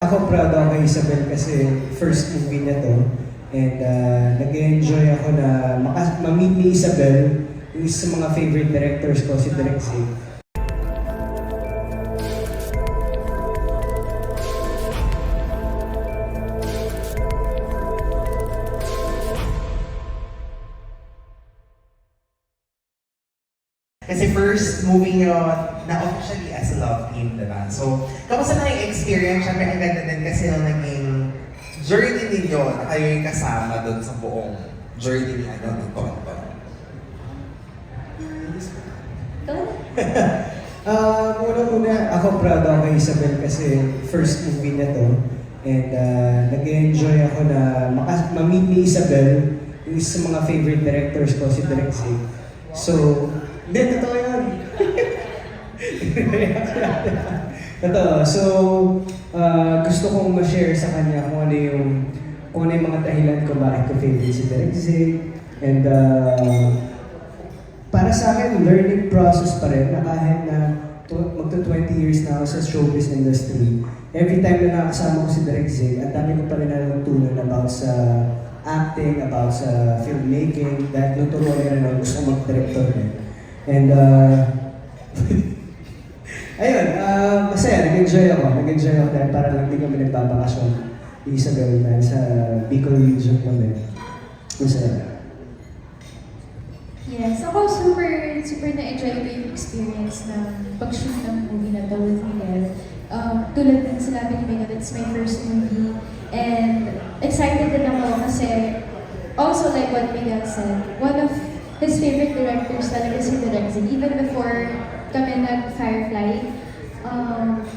Ako proud ako kay Isabel kasi first movie niya to. And nag-enjoy ako na ma-meet ni Isabel, yung isa sa mga favorite directors ko, si Direk Zay. Kasi first movie nyo na officially as a love team, diba? So, kamusta na yung experience? Siyempre, ang ganda din kasi nung naging journey ninyo na kayo yung kasama doon sa buong journey ni Tonton. Unang-una, ako proud ako kay Isabel kasi first movie niya to. And nag-enjoy ako na ma-meet ni Isabel, yung isa sa mga favorite directors ko, si Direk Zay. So, hindi, totoo yun. Totoo. So, gusto kong ma-share sa kanya kung ano yung mga dahilan ko bakit ko favorite si Direk Zay. And para sa akin, learning process pa rin na kahit na magto-20 years na ako sa showbiz industry. Every time na nakasama ko si Direk Zay, ang dami ko pa rin natutunan about sa acting, about sa filmmaking, dahil naturuan niya rin ako gusto mag-director rin. And ayun, masaya, nag-enjoy ako dahil para lang din kami nagbabakasyon ni Isabel dahil sa Bicol region kami. Masaya. Yes, ako super na-enjoy ko yung experience ng pag-shoot ng movie na to with Miguel. Tulad ng sinabi ni Miguel, it's my first movie. And excited din ako kasi also like what Miguel said, one of his favorite directors talaga si Direk Zay. Even before kami nag-Firefly,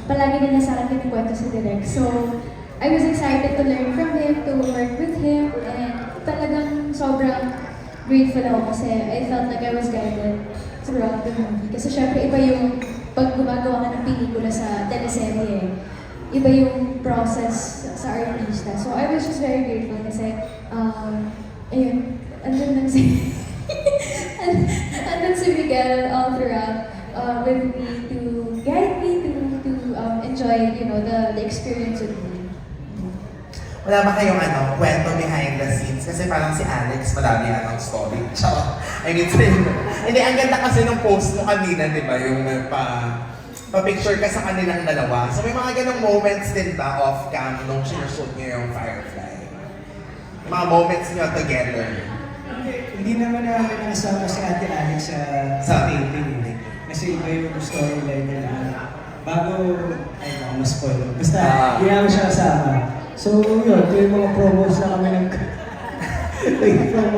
palagi na niya sa akin kinikwento si Direk. So, I was excited to learn from him, to work with him, and talagang sobrang grateful ako kasi I felt like I was guided throughout the movie. Kasi syempre iba yung pag gumagawa ka ng pelikula sa teleserye, iba yung process sa artista. So I was just very grateful kasi, ayun, andun lang si andun si Miguel all throughout with me to guide me to enjoy, you know, the experience with me. Wala ba kayong kwento behind the scenes? Kasi parang si Alex, madami story. I mean, hindi, ang ganda kasi nung post mo kanina, di ba? Yung pa-picture ka sa kanilang dalawa. So may mga ganong moments din ba off-cam nung sinushoot niyo yung Firefly? Yung mga moments niyo together. Hindi naman namin nakasama si Ate Alex sa taping. Kasi iba yung storyline nila. Bago, mas spoiler. Basta, hindi namin siya kasama. So yun, ito yung mga promos na kami nagpapalitan.